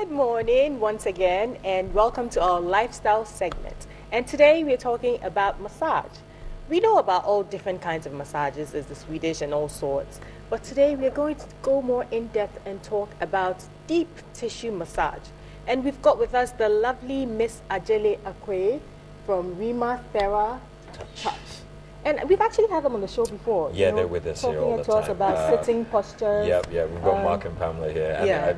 Good morning once again, and welcome to our lifestyle segment. And today we're talking about massage. We know about all different kinds of massages, there's the Swedish and all sorts. But today we're going to go more in depth and talk about deep tissue massage. And we've got with us the lovely Miss Ajele Akwe from Rima Thera Touch. And we've actually had them on the show before. Yeah, they're with us here all the time. Talking to us about sitting postures. Yeah, we've got Mark and Pamela here, and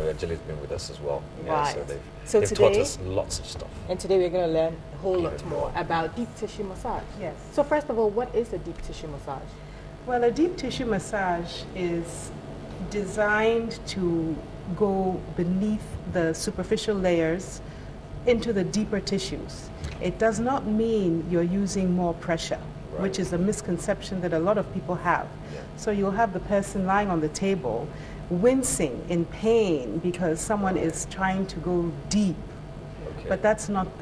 Ajeli's been with us as well. Right. Yeah, so they've taught us lots of stuff. And today we're going to learn a whole lot more about deep tissue massage. Yes. So first of all, what is a deep tissue massage? Well, a deep tissue massage is designed to go beneath the superficial layers into the deeper tissues. It does not mean you're using more pressure, which is a misconception that a lot of people have. Yeah. So you'll have the person lying on the table wincing in pain because someone is trying to go deep. Okay. But that is not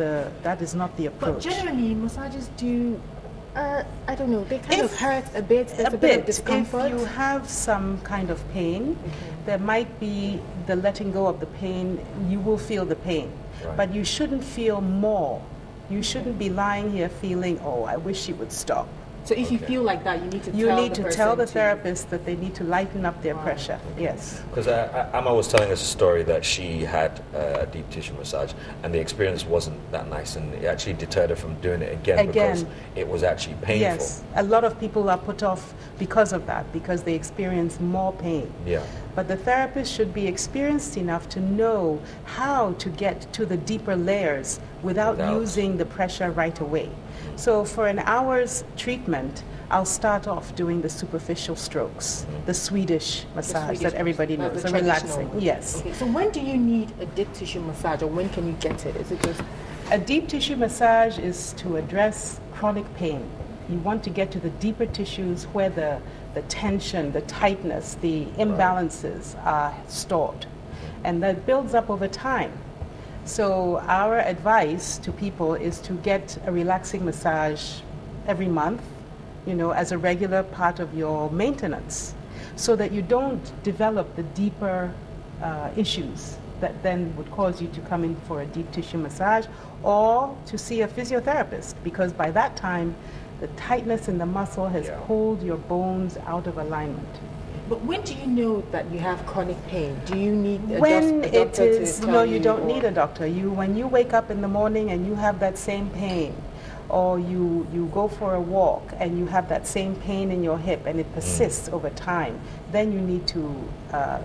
the approach. But generally, massages do, I don't know, they kind of hurt a bit. There's a bit of discomfort. If you have some kind of pain, there might be the letting go of the pain. You will feel the pain. Right. But you shouldn't feel more. You shouldn't be lying here feeling, oh, I wish she would stop. So if you feel like that, you need to tell the therapist that they need to lighten up their pressure. Yes. Because Amma was telling us a story that she had a deep tissue massage, and the experience wasn't that nice, and it actually deterred her from doing it again. Because it was actually painful. Yes. A lot of people are put off because of that, because they experience more pain. Yeah. But the therapist should be experienced enough to know how to get to the deeper layers without using the pressure right away. So for an hour's treatment, I'll start off doing the superficial strokes, the Swedish massage that everybody knows, the relaxing. Yes. Okay. So when do you need a deep tissue massage, or when can you get it? Is it just a deep tissue massage is to address chronic pain. You want to get to the deeper tissues where the tension, the tightness, the imbalances are stored. And that builds up over time. So our advice to people is to get a relaxing massage every month, as a regular part of your maintenance, so that you don't develop the deeper issues that then would cause you to come in for a deep tissue massage or to see a physiotherapist, because by that time the tightness in the muscle has pulled your bones out of alignment. But when do you know that you have chronic pain? Do you need a doctor to tell no, you don't need a doctor. When you wake up in the morning and you have that same pain, or you go for a walk and you have that same pain in your hip and it persists over time, then you need to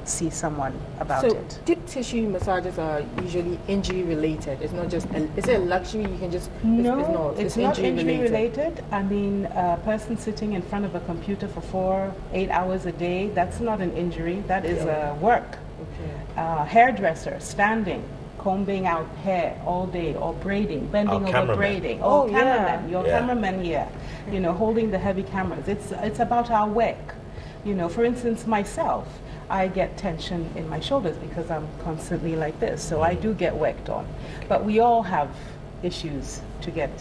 see someone about it. So deep tissue massages are usually injury related. It's not just, is it a luxury you can just, no, it's not injury related. I mean, a person sitting in front of a computer for 8 hours a day, that's not an injury, that is work. Okay. Hairdresser, standing, combing out hair all day, or braiding, bending over braiding. Cameraman, your cameraman here, holding the heavy cameras. It's about our work. For instance, myself, I get tension in my shoulders because I'm constantly like this, so I do get worked on. But we all have issues to get.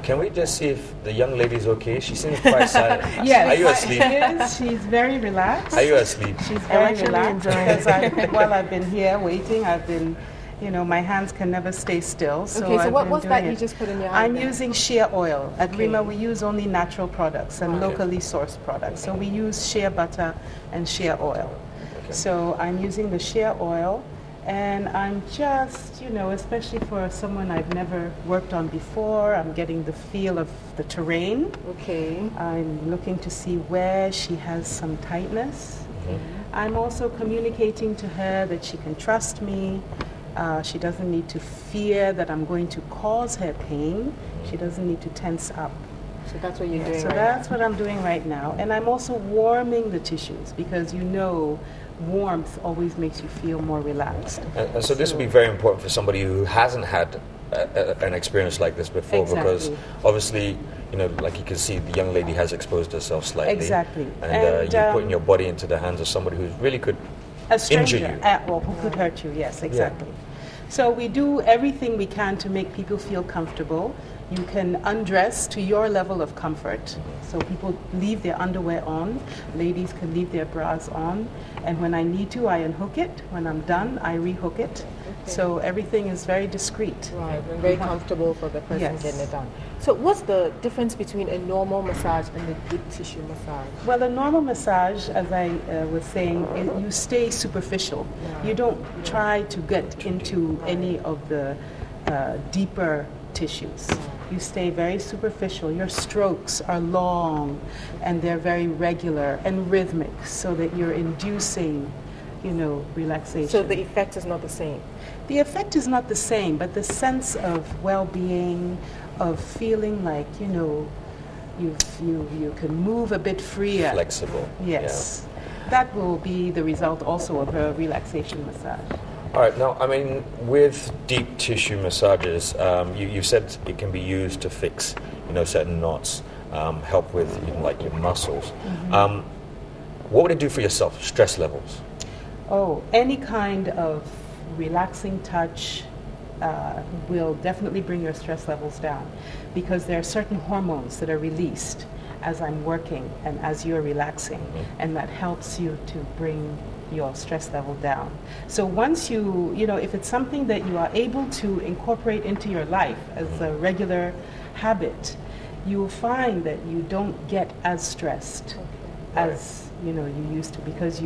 Can we just see if the young lady's okay? She seems quite silent. Yes, are you asleep? She is. She's very relaxed. Are you asleep? She's very relaxed because while I've been here waiting, I've been. My hands can never stay still. So okay, so what's that you just put in your hand? I'm using shea oil. At Rima, we use only natural products and locally sourced products. So we use shea butter and shea oil. Okay. So I'm using the shea oil, and I'm just, especially for someone I've never worked on before, I'm getting the feel of the terrain. Okay. I'm looking to see where she has some tightness. I'm also communicating to her that she can trust me. She doesn't need to fear that I'm going to cause her pain. She doesn't need to tense up. So that's what you're doing So right that's now. what I'm doing right now. And I'm also warming the tissues because warmth always makes you feel more relaxed. And so this would be very important for somebody who hasn't had an experience like this before, because obviously, like you can see, the young lady has exposed herself slightly. Exactly. And you're putting your body into the hands of somebody who really could injure you. Who could hurt you, yes, exactly. So we do everything we can to make people feel comfortable. You can undress to your level of comfort. So people leave their underwear on. Ladies can leave their bras on. And when I need to, I unhook it. When I'm done, I rehook it. Okay. So everything is very discreet. Right, and very comfortable for the person getting it done. So what's the difference between a normal massage and a deep tissue massage? Well, a normal massage, as I was saying, you stay superficial. Yeah. You don't try to get into any of the deeper tissues. You stay very superficial. Your strokes are long and they're very regular and rhythmic so that you're inducing, relaxation. So the effect is not the same? The effect is not the same, but the sense of well-being, of feeling like, you can move a bit freer. Flexible. Yes. Yeah. That will be the result also of a relaxation massage. All right. Now, I mean, with deep tissue massages, you said it can be used to fix, certain knots, help with even like your muscles. Mm-hmm. What would it do for yourself? Stress levels? Oh, any kind of relaxing touch will definitely bring your stress levels down, because there are certain hormones that are released as I'm working and as you're relaxing, and that helps you to bring your stress level down. So once if it's something that you are able to incorporate into your life as a regular habit, you will find that you don't get as stressed as you used to, because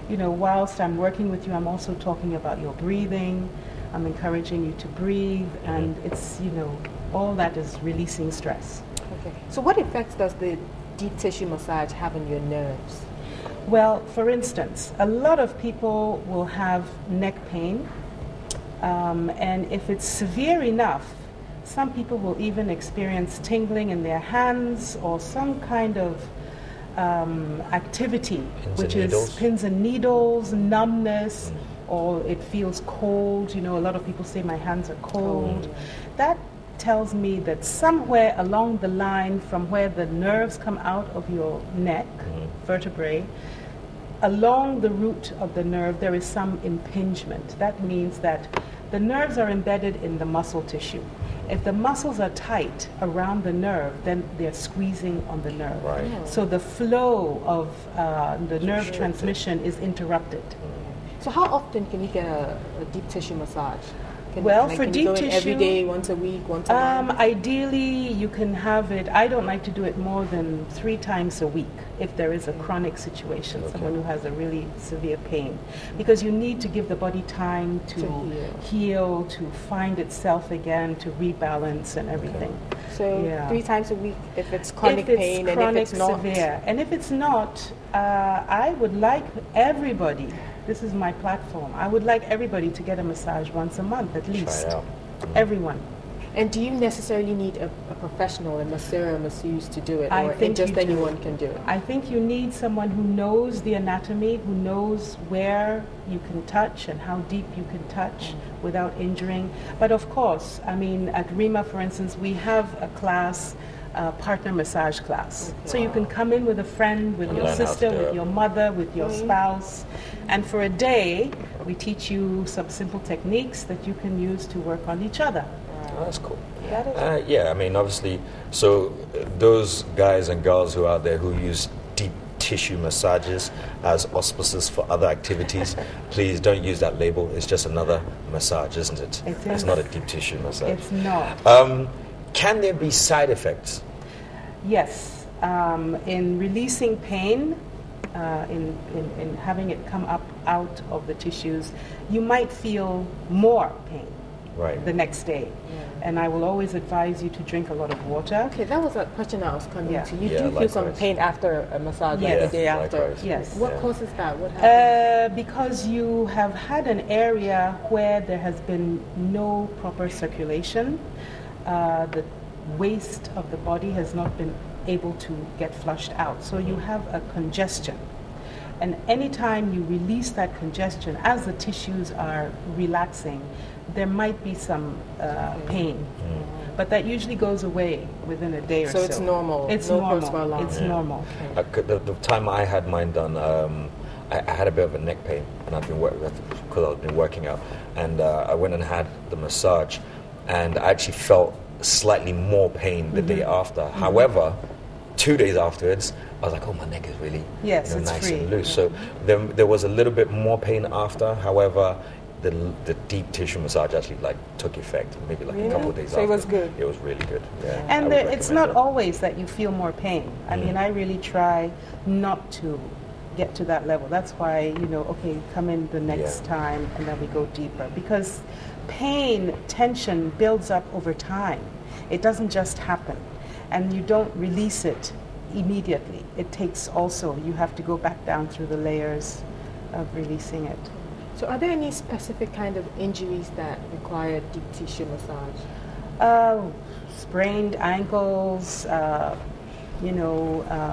whilst I'm working with you, I'm also talking about your breathing. I'm encouraging you to breathe, and it's all that is releasing stress. Okay. So what effects does the deep tissue massage have on your nerves? Well, for instance, a lot of people will have neck pain, and if it's severe enough, some people will even experience tingling in their hands or some kind of activity, which is pins and needles, numbness, or it feels cold. A lot of people say my hands are cold. That tells me that somewhere along the line from where the nerves come out of your neck, vertebrae, along the root of the nerve, there is some impingement. That means that the nerves are embedded in the muscle tissue. If the muscles are tight around the nerve, then they're squeezing on the nerve. Right. So the flow of the nerve transmission is interrupted. So how often can you get a deep tissue massage? For deep you go tissue, every day, once a week, once a month? Ideally, you can have it. I don't like to do it more than 3 times a week if there is a chronic situation, someone who has a really severe pain, because you need to give the body time to heal, to find itself again, to rebalance and everything. So 3 times a week if it's chronic pain, and if it's not severe. And if it's not, I would like everybody. This is my platform. I would like everybody to get a massage once a month at least. Try it out. Everyone. And do you necessarily need a professional, a masseur, a masseuse to do it, or just anyone can do it? I think you need someone who knows the anatomy, who knows where you can touch and how deep you can touch without injuring. But of course, I mean, at RIMA, for instance, we have a class, partner massage class. So you can come in with a friend, with your sister, with your mother, with your spouse, and for a day we teach you some simple techniques that you can use to work on each other. Oh, that's cool. I mean, obviously, so those guys and girls who are out there who use deep tissue massages as auspices for other activities, please don't use that label. It's just another massage, isn't it? It's not a deep tissue massage. It's not. Can there be side effects? Yes. In releasing pain, in having it come up out of the tissues, you might feel more pain the next day. And I will always advise you to drink a lot of water. Okay, that was a question I was coming to. You do feel some pain after a massage, the day after. Likewise. Yes. What causes that? What happens? Because you have had an area where there has been no proper circulation. The waste of the body has not been able to get flushed out. So you have a congestion. And anytime you release that congestion, as the tissues are relaxing, there might be some pain. But that usually goes away within a day or so. So it's normal? It's no normal. It's normal. Okay. The time I had mine done, I had a bit of a neck pain, and because I've been working out. And I went and had the massage, and I actually felt slightly more pain the day after. However, 2 days afterwards, I was like, oh, my neck is really Yes, it's nice free. and loose. So there was a little bit more pain after. However, the deep tissue massage actually like took effect maybe like a couple of days after. So it was good. It was really good. Yeah, And it's not it. always that you feel more pain. I mean, I really try not to get to that level. That's why, okay, come in the next time and then we go deeper. Because pain, tension builds up over time. It doesn't just happen. And you don't release it immediately. It takes also, you have to go back down through the layers of releasing it. So are there any specific kind of injuries that require deep tissue massage? Sprained ankles,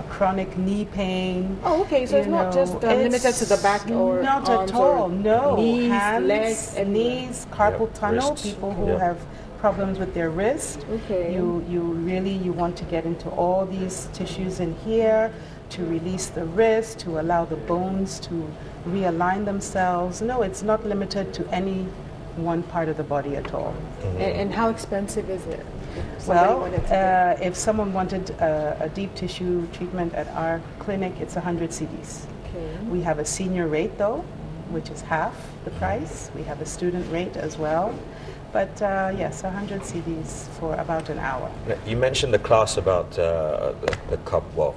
chronic knee pain. Oh, okay. So it's not just limited to the back or not arms at all. or No, knees, hands, legs, knees, carpal tunnel. wrists. People who have problems with their wrist. Okay. You want to get into all these tissues in here to release the wrist, to allow the bones to realign themselves. No, it's not limited to any one part of the body at all. And how expensive is it? Well, if someone wanted a deep tissue treatment at our clinic, it's 100 cedis. Okay. We have a senior rate though, which is half the price. We have a student rate as well. But yes, 100 cedis for about an hour. You mentioned the class about the couple,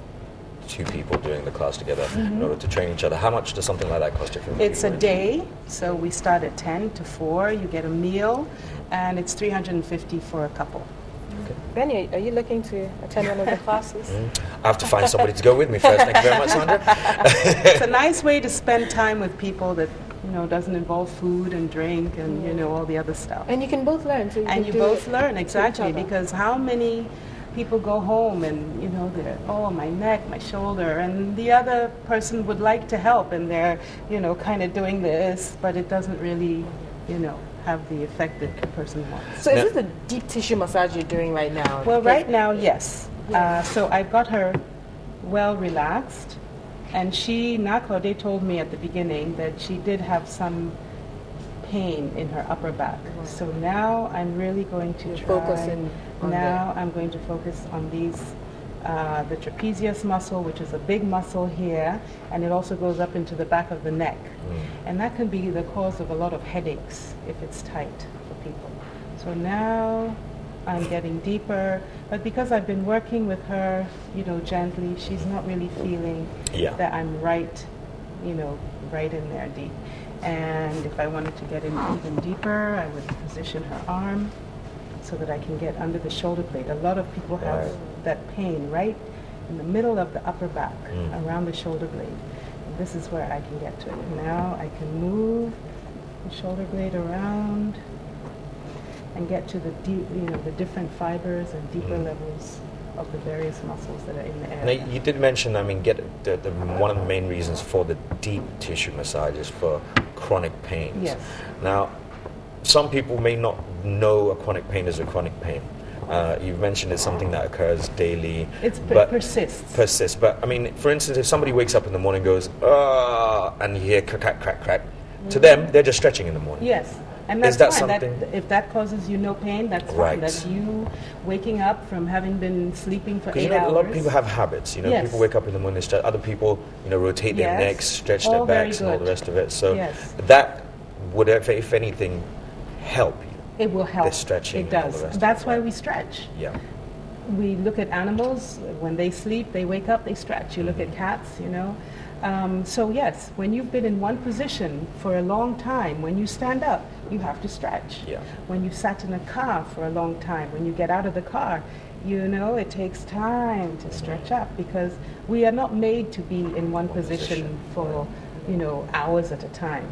two people doing the class together in order to train each other. How much does something like that cost? It's a day, so we start at 10 to 4. You get a meal, and it's 350 for a couple. Okay. Benny, are you looking to attend one of the classes? I have to find somebody to go with me first. Thank you very much, Sandra. It's a nice way to spend time with people that doesn't involve food and drink and all the other stuff. And you can both learn. So you both learn, exactly, because how many people go home and they're, oh, my neck, my shoulder, and the other person would like to help and they're kind of doing this, but it doesn't really have the effect that the person wants. So is this the deep tissue massage you're doing right now? Well, right now, yes. So I've got her well relaxed, and Claude told me at the beginning that she did have some pain in her upper back. Wow. So now I'm really going to I'm going to focus on these, the trapezius muscle, which is a big muscle here, and it also goes up into the back of the neck. And that can be the cause of a lot of headaches if it's tight for people. So now I'm getting deeper, but because I've been working with her, gently, she's not really feeling that I'm right in there deep. And if I wanted to get in even deeper, I would position her arm so that I can get under the shoulder blade. A lot of people have that pain right in the middle of the upper back, around the shoulder blade. And this is where I can get to it. Now I can move the shoulder blade around and get to the deep, the different fibers and deeper levels of the various muscles that are in the area. Now, you did mention, one of the main reasons for the deep tissue massage is for chronic pains. Yes. Now, some people may not know a chronic pain is a chronic pain. You've mentioned it's something that occurs daily. It persists. Persists. But, for instance, if somebody wakes up in the morning and goes, and you hear crack, crack, crack, to them, they're just stretching in the morning. Yes. And that's fine. If that causes you no pain, that's fine. That's you waking up from having been sleeping for 8 hours. A lot of people have habits. People wake up in the morning, stretch. Other people, rotate their necks, stretch their backs, and all the rest of it. So that would, if anything, help you. It will help. The stretching. It does. And all the rest That's of it, why right? we stretch. Yeah. We look at animals when they sleep, they wake up, they stretch. You look at cats, So yes, when you've been in one position for a long time, when you stand up, you have to stretch. Yeah. When you sat in a car for a long time, when you get out of the car, it takes time to stretch up because we are not made to be in one position for, hours at a time.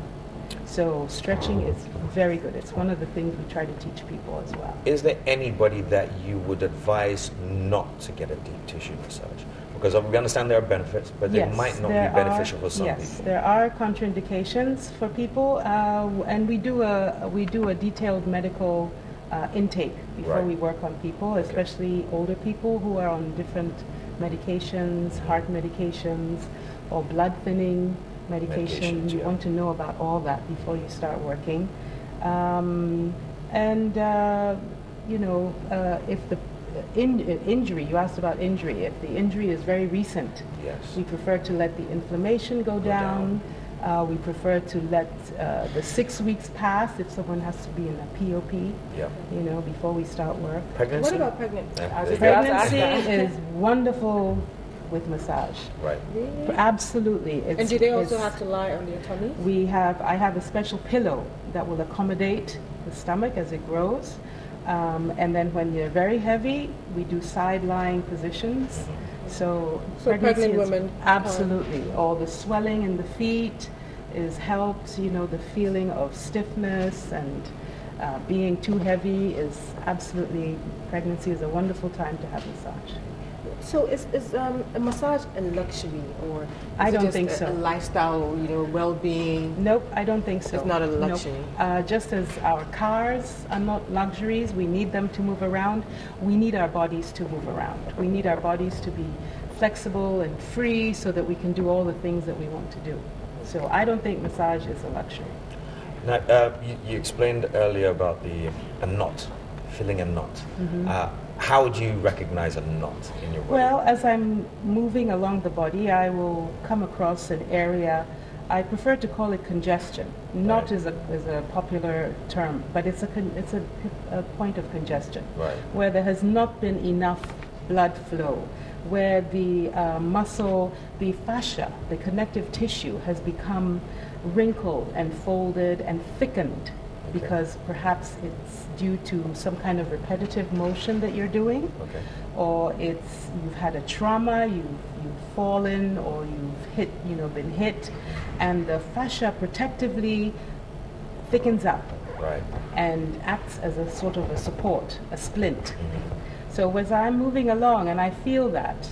So stretching is very good. It's one of the things we try to teach people as well. Is there anybody that you would advise not to get a deep tissue massage? Because we understand there are benefits, but they might not be beneficial for some people. Yes, there are contraindications for people, and we do a detailed medical intake before we work on people, especially older people who are on different medications, heart medications, or blood thinning medication. You want to know about all that before you start working. And if the injury, you asked about injury, if the injury is very recent, Yes. we prefer to let the inflammation go down. We prefer to let the 6 weeks pass if someone has to be in a POP, Yeah. before we start work. Pregnancy? What about pregnancy? Yeah. I was just about to ask Pregnancy that. is wonderful with massage. Right. Absolutely. And do they also have to lie on their tummies? I have a special pillow that will accommodate the stomach as it grows. And then when you're very heavy, we do side-lying positions. So pregnancy pregnant is women absolutely. All the swelling in the feet is helped. The feeling of stiffness and being too heavy is absolutely. Pregnancy is a wonderful time to have massage. So is a massage a luxury, or is I it don't just think so. a lifestyle, well-being? Nope, I don't think so. It's not a Nope. luxury. Just as our cars are not luxuries, we need them to move around. We need our bodies to move around. We need our bodies to be flexible and free so that we can do all the things that we want to do. So I don't think massage is a luxury. Now, you explained earlier about a knot, feeling a knot. How would you recognize a knot in your body? Well, as I'm moving along the body, I will come across an area. I prefer to call it congestion. Knot Right. is a popular term, but it's a point of congestion, Right. where there has not been enough blood flow, where the muscle, the fascia, the connective tissue has become wrinkled and folded and thickened. Okay. Because perhaps it's due to some kind of repetitive motion that you're doing, Okay. or you've had a trauma, you've fallen, or been hit, and the fascia protectively thickens up Right. and acts as a sort of a support, a splint. So as I'm moving along and I feel that,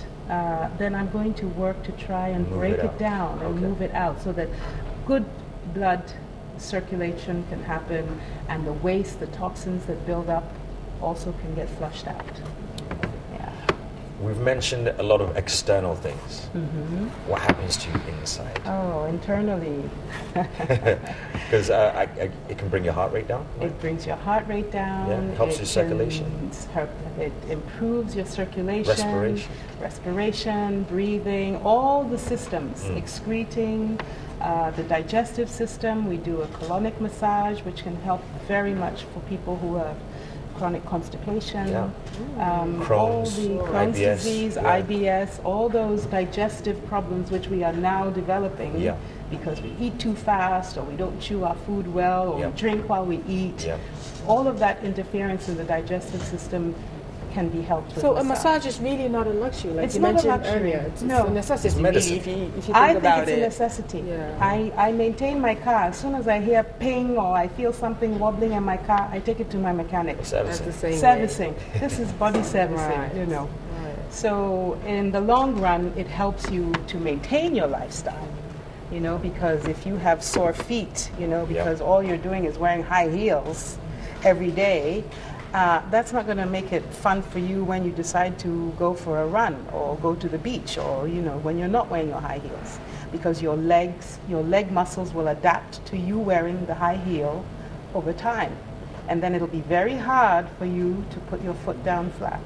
then I'm going to work to try and Move break it it out. down and Okay. move it out so that good blood circulation can happen, and the waste, the toxins that build up also can get flushed out. Yeah. We've mentioned a lot of external things. What happens to you inside? Oh, internally, Because it can bring your heart rate down. Right? it brings your heart rate down. Yeah, helps your circulation. It improves your circulation. Respiration, breathing, all the systems, excreting, the digestive system. We do a colonic massage, which can help very much for people who have chronic constipation, Yeah. all Crohn's, the Crohn's IBS, disease, yeah. IBS, all those digestive problems which we are now developing Yeah. because we eat too fast, or we don't chew our food well, or Yeah. we drink while we eat. Yeah. All of that interference in the digestive system can be helped with So a massage is really not a luxury, like It's you not a mentioned luxury. earlier. It's No. a necessity, It's really, medicine. if you think I think about it's it. a necessity. Yeah. I maintain my car. As soon as I hear ping or I feel something wobbling in my car, I take it to my mechanic. It's That's everything. the same Servicing. This is body servicing, Right. you know. Right. So in the long run, it helps you to maintain your lifestyle, because if you have sore feet, because all you're doing is wearing high heels every day, that's not going to make it fun for you when you decide to go for a run or go to the beach, or when you're not wearing your high heels, because your leg muscles will adapt to you wearing the high heel over time, and then it'll be very hard for you to put your foot down flat.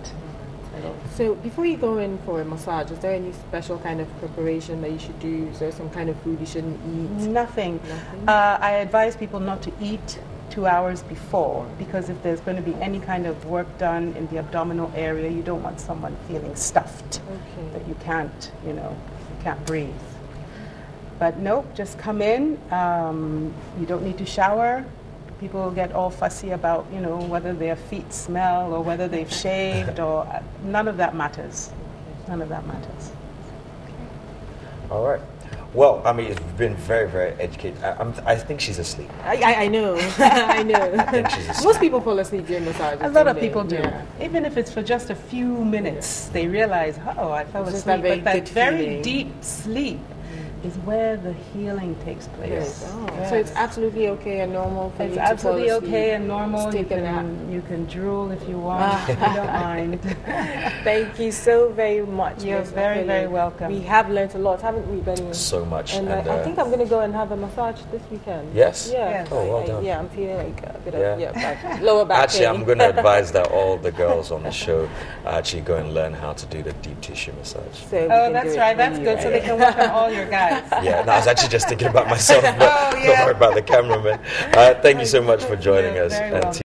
So before you go in for a massage, is there any special kind of preparation that you should do? Is there some kind of food you shouldn't eat? Nothing. Nothing? I advise people not to eat 2 hours before, because if there's going to be any kind of work done in the abdominal area, you don't want someone feeling stuffed that Okay. you can't breathe. But nope, just come in. You don't need to shower. People get all fussy about, whether their feet smell or whether they've shaved, or none of that matters. None of that matters. All right. Well, I mean, it's been very, very educated. I think she's asleep. I know. I know. think she's asleep. Most people fall asleep during massages. A lot don't of they? people do. Yeah. Even if it's for just a few minutes, they realize, oh, I fell It's just asleep. that very But that good very feeling. deep sleep is where the healing takes place. Yes. Oh. Yes. So it's absolutely okay and normal for you It's to absolutely fall asleep, okay and normal. take a nap. You can drool if you want. We don't mind. Thank you so very much. You're Ms. very, Okoye. very welcome. We have learnt a lot, haven't we, Benny? So much. And I think I'm going to go and have a massage this weekend. Yes? Yeah. Yes. Oh, well done. Yeah, I'm feeling like a bit Yeah. of lower back Actually, pain. I'm going to advise that all the girls on the show actually go and learn how to do the deep tissue massage. So we Oh, can that's do it right. for That's you, good. So right? they can work on all your guys. Yeah, no, I was actually just thinking about myself, but Oh, don't yeah. worry about the cameraman. Thank you so much for joining You're us. very And welcome.